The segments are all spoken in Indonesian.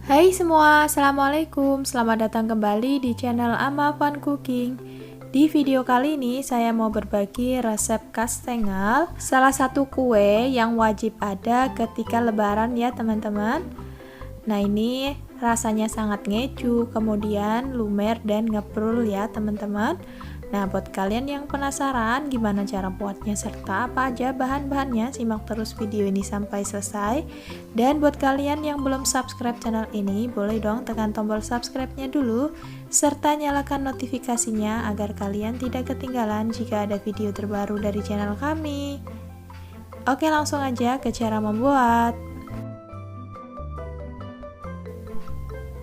Hai semua, Assalamualaikum. Selamat datang kembali di channel Ama Fun Cooking. Di video kali ini saya mau berbagi resep kastengel, salah satu kue yang wajib ada ketika lebaran ya teman-teman. Nah ini rasanya sangat ngeju, kemudian lumer dan ngeprul ya teman-teman. Nah buat kalian yang penasaran gimana cara buatnya serta apa aja bahan-bahannya, simak terus video ini sampai selesai. Dan buat kalian yang belum subscribe channel ini, boleh dong tekan tombol subscribe-nya dulu serta nyalakan notifikasinya agar kalian tidak ketinggalan jika ada video terbaru dari channel kami. Oke, langsung aja ke cara membuat.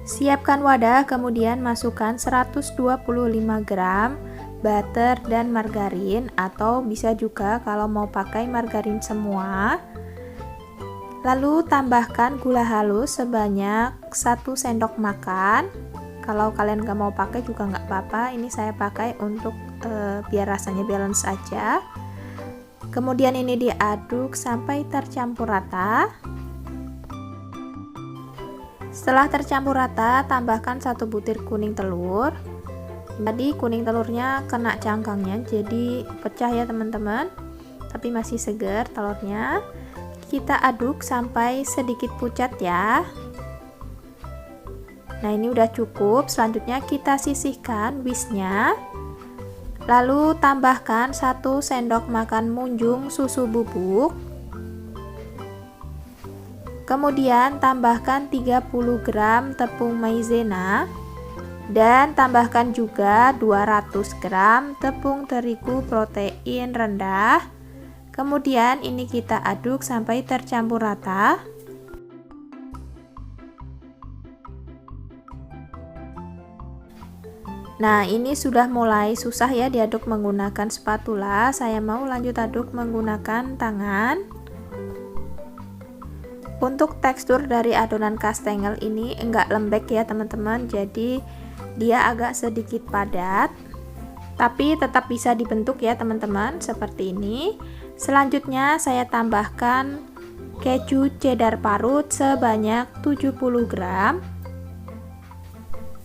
Siapkan wadah, kemudian masukkan 125 gram butter dan margarin, atau bisa juga kalau mau pakai margarin semua. Lalu tambahkan gula halus sebanyak 1 sendok makan. Kalau kalian gak mau pakai juga nggak apa-apa, ini saya pakai untuk biar rasanya balance aja. Kemudian ini diaduk sampai tercampur rata. Setelah tercampur rata, tambahkan 1 butir kuning telur. Tadi kuning telurnya kena cangkangnya, jadi pecah ya teman-teman, tapi masih segar telurnya. Kita aduk sampai sedikit pucat ya. Nah ini udah cukup. Selanjutnya kita sisihkan whisknya, lalu tambahkan 1 sendok makan munjung susu bubuk. Kemudian tambahkan 30 gram tepung maizena dan tambahkan juga 200 gram tepung terigu protein rendah. Kemudian ini kita aduk sampai tercampur rata. Nah ini sudah mulai susah ya diaduk menggunakan spatula, saya mau lanjut aduk menggunakan tangan. Untuk tekstur dari adonan kastengel ini enggak lembek ya teman-teman, jadi dia agak sedikit padat, tapi tetap bisa dibentuk ya teman-teman, seperti ini. Selanjutnya saya tambahkan keju cheddar parut sebanyak 70 gram.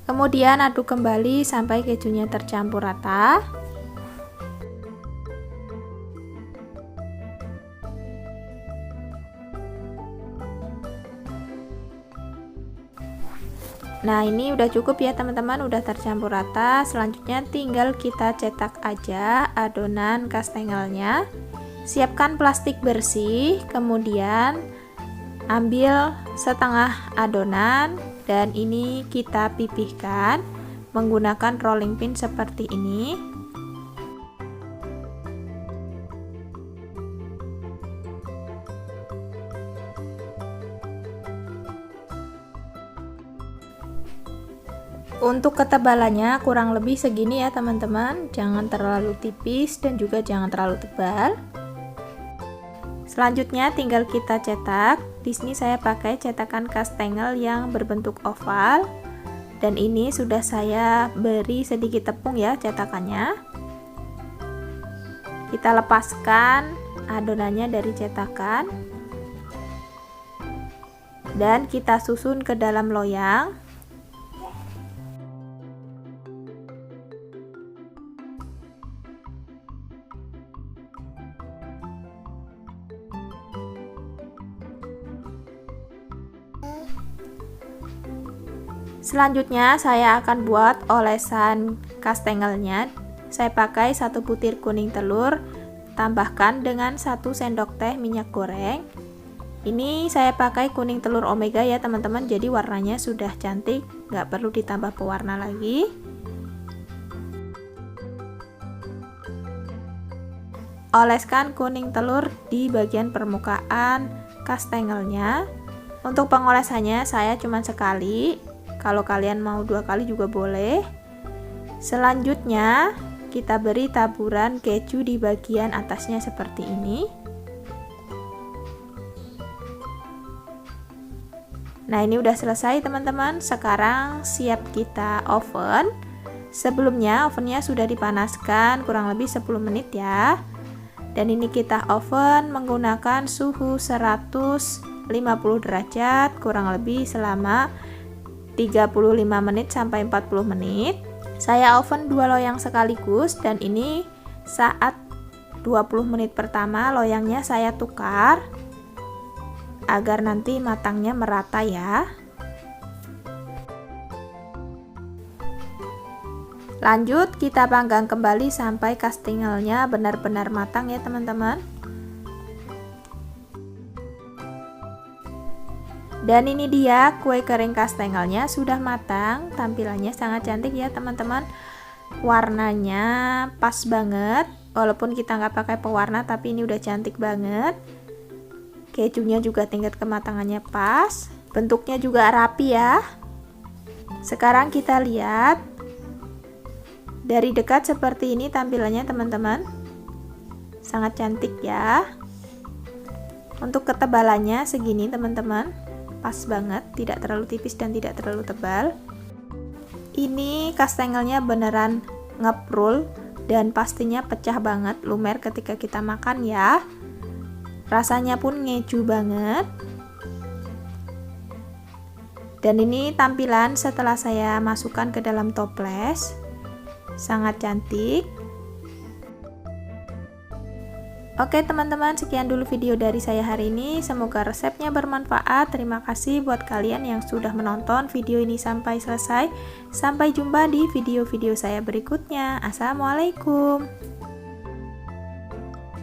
Kemudian aduk kembali sampai kejunya tercampur rata. Nah ini udah cukup ya teman-teman, udah tercampur rata. Selanjutnya tinggal kita cetak aja adonan kastengelnya. Siapkan plastik bersih, kemudian ambil setengah adonan dan ini kita pipihkan menggunakan rolling pin seperti ini. Untuk ketebalannya kurang lebih segini ya teman-teman, jangan terlalu tipis dan juga jangan terlalu tebal. Selanjutnya tinggal kita cetak. Di sini saya pakai cetakan kastengel yang berbentuk oval dan ini sudah saya beri sedikit tepung ya cetakannya. Kita lepaskan adonannya dari cetakan dan kita susun ke dalam loyang. Selanjutnya saya akan buat olesan kastengelnya. Saya pakai 1 butir kuning telur, tambahkan dengan 1 sendok teh minyak goreng. Ini saya pakai kuning telur omega ya teman-teman, jadi warnanya sudah cantik, nggak perlu ditambah pewarna lagi. Oleskan kuning telur di bagian permukaan kastengelnya. Untuk pengolesannya saya cuma sekali. Kalau kalian mau 2 kali juga boleh. Selanjutnya kita beri taburan keju di bagian atasnya seperti ini. Nah ini udah selesai teman-teman. Sekarang siap kita oven. Sebelumnya ovennya sudah dipanaskan kurang lebih 10 menit ya. Dan ini kita oven menggunakan suhu 150 derajat kurang lebih selama 35 menit sampai 40 menit. Saya oven 2 loyang sekaligus, dan ini saat 20 menit pertama loyangnya saya tukar agar nanti matangnya merata ya. Lanjut kita panggang kembali sampai kastengelnya benar-benar matang ya teman-teman. Dan ini dia kue kering kastengelnya sudah matang, tampilannya sangat cantik ya teman-teman. Warnanya pas banget, walaupun kita nggak pakai pewarna tapi ini udah cantik banget. Kejunya juga tingkat kematangannya pas, bentuknya juga rapi ya. Sekarang kita lihat dari dekat seperti ini tampilannya teman-teman, sangat cantik ya. Untuk ketebalannya segini teman-teman, pas banget, tidak terlalu tipis dan tidak terlalu tebal. Ini kastengelnya beneran ngeprul dan pastinya pecah banget, lumer ketika kita makan ya. Rasanya pun ngeju banget. Dan ini tampilan setelah saya masukkan ke dalam toples, sangat cantik. Oke teman-teman, sekian dulu video dari saya hari ini. Semoga resepnya bermanfaat. Terima kasih buat kalian yang sudah menonton video ini sampai selesai. Sampai jumpa di video-video saya berikutnya. Assalamualaikum.